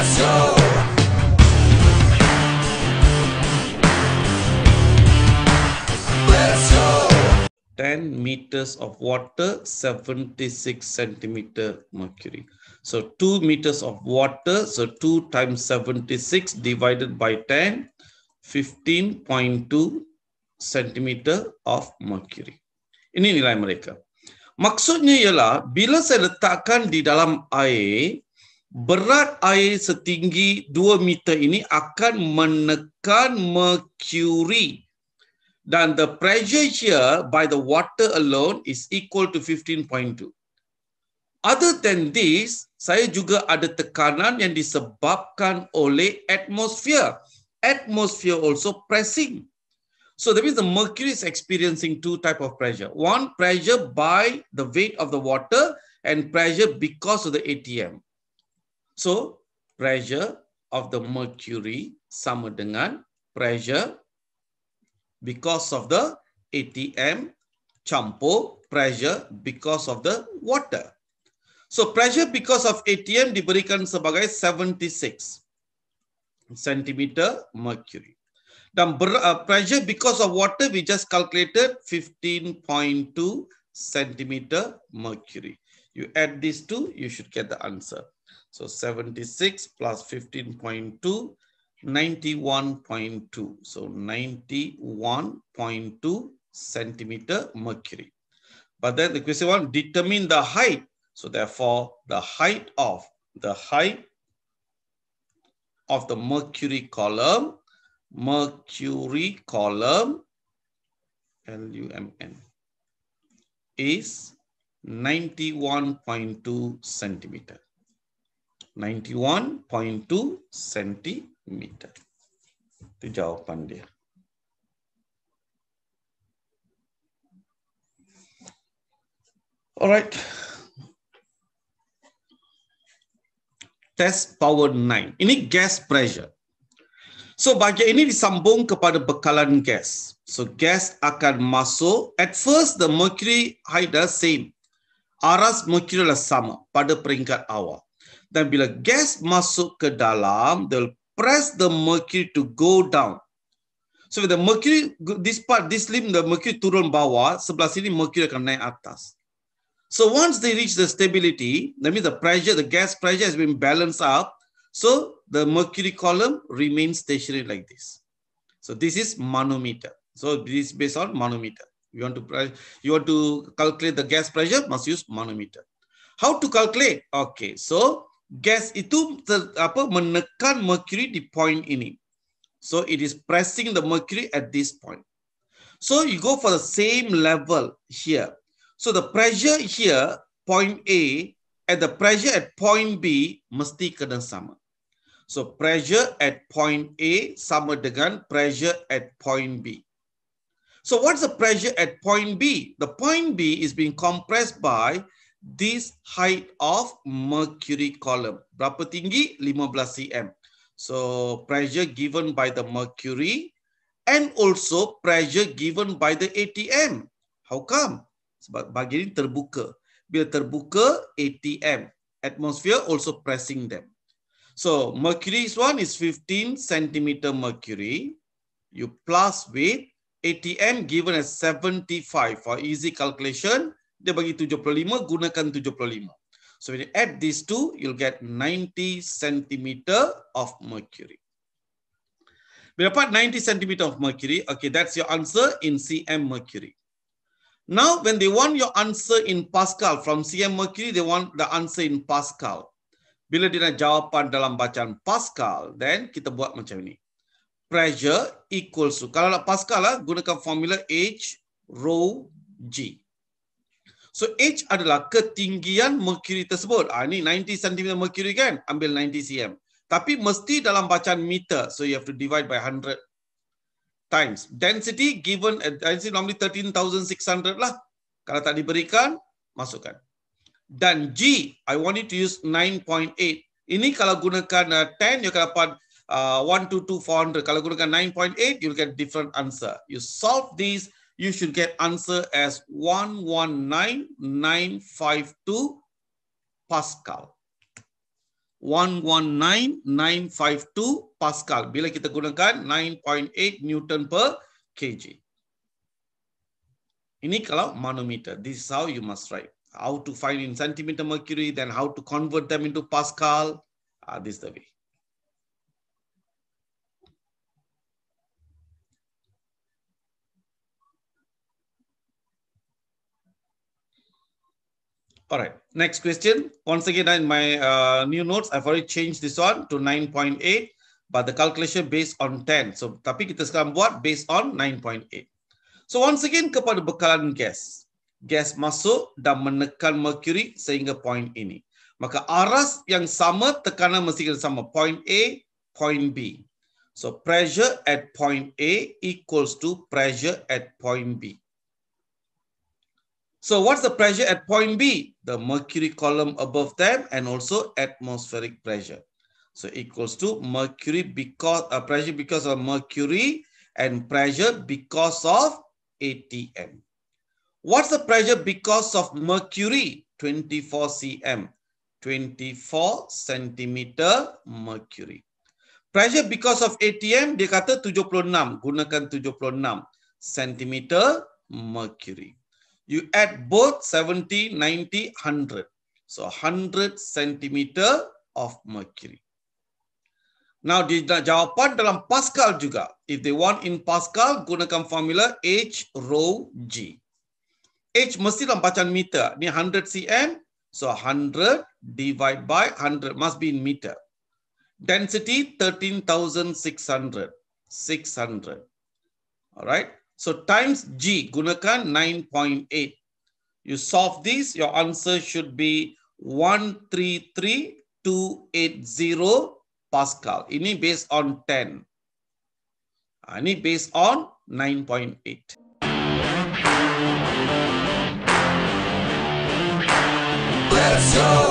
10 meters of water, 76 centimeter mercury. So 2 meters of water, so 2 times 76 divided by 10, 15.2 centimeter of mercury. Ini nilai mereka. Maksudnya ialah bila saya letakkan di dalam air, berat air setinggi 2 meter ini akan menekan mercury. Dan the pressure here by the water alone is equal to 15.2. Other than this, saya juga ada tekanan yang disebabkan oleh atmosphere. Atmosphere also pressing. So that means the mercury is experiencing two types of pressure. One, pressure by the weight of the water, and pressure because of the ATM. So pressure of the mercury sama dengan pressure because of the ATM campur pressure because of the water. So pressure because of ATM diberikan sebagai 76 centimeter mercury. Dan pressure because of water we just calculated 15.2 centimeter mercury. You add these two, you should get the answer. So 76 plus 15.2, 91.2. So 91.2 centimeter mercury. But then the question one, determine the height. So therefore, the height of the mercury column, LUMN, is 91.2 centimeter. 91.2 centimeter. Itu jawapan dia. Alright. Test power 9. Ini gas pressure. So bahagian ini disambung kepada bekalan gas. So gas akan masuk. At first the mercury height is same. Aras mercury adalah sama pada peringkat awal. Dan bila gas masuk ke dalam, they'll press the mercury to go down. So the mercury, this limb, the mercury turun bawah, sebelah sini mercury akan naik atas. So once they reach the stability, that means the pressure, the gas pressure has been balanced out. So the mercury column remains stationary like this. So this is manometer. So this is based on manometer. You want to calculate the gas pressure, must use manometer. How to calculate? Okay, so gas itu menekan mercury di point ini. So it is pressing the mercury at this point. So you go for the same level here. So the pressure here, point A, and the pressure at point B mesti kena sama. So pressure at point A sama dengan pressure at point B. So what's the pressure at point B? The point B is being compressed by this height of mercury column. Berapa tinggi? 15 cm. So pressure given by the mercury and also pressure given by the ATM. How come? Sebab bahagian ini terbuka. Bila terbuka, ATM, atmosphere also pressing them. So mercury's one is 15 centimeter mercury. You plus with ATM given as 75 for easy calculation. Dia bagi 75, gunakan 75. So when you add these two, you'll get 90 centimeter of mercury. Bila dapat 90 centimeter of mercury, okay, that's your answer in cm mercury. Now, when they want your answer in Pascal, from cm mercury, they want the answer in Pascal. Bila dia nak jawapan dalam bacaan Pascal, then kita buat macam ini. Pressure equals to, kalau nak Pascal lah, gunakan formula H rho G. So H adalah ketinggian mercury tersebut. Ini 90 cm mercury kan? Ambil 90 cm. Tapi mesti dalam bacaan meter. So you have to divide by 100 times. Density given, density normally 13,600 lah. Kalau tak diberikan, masukkan. Dan G, I want you to use 9.8. Ini kalau gunakan 10, you akan dapat 122,400. Kalau gunakan 9.8, you'll get different answer. You solve these, you should get answer as 119,952 Pascal. 119,952 Pascal. Bila kita gunakan 9.8 Newton per kg. Ini kalau manometer. This is how you must write. How to find in centimeter mercury, then how to convert them into Pascal. This is the way. All right, next question. Once again, in my new notes, I've already changed this one to 9.8, but the calculation based on 10. So, tapi kita sekarang buat based on 9.8. So, once again, kepada bekalan gas. Gas masuk dan menekan mercury sehingga point ini. Maka aras yang sama, tekanan mesti kena sama. Point A, point B. So, pressure at point A equals to pressure at point B. So what's the pressure at point B? The mercury column above them and also atmospheric pressure. So equals to mercury because pressure because of mercury and pressure because of ATM. What's the pressure because of mercury? 24 cm, 24 centimeter mercury. Pressure because of ATM, dia kata 76, gunakan 76 centimeter mercury. You add both 70, 90, 100. So 100 centimeter of mercury. Now, di jawapan dalam Pascal juga. If they want in Pascal, gunakan formula H rho G. H mesti dalam bacaan meter. Ni 100 cm. So 100 divided by 100 must be in meter. Density 13,600. 600. All right. So times G, gunakan 9.8. You solve this, your answer should be 133,280 Pascal. Ini based on 10. Ini based on 9.8. Let's go!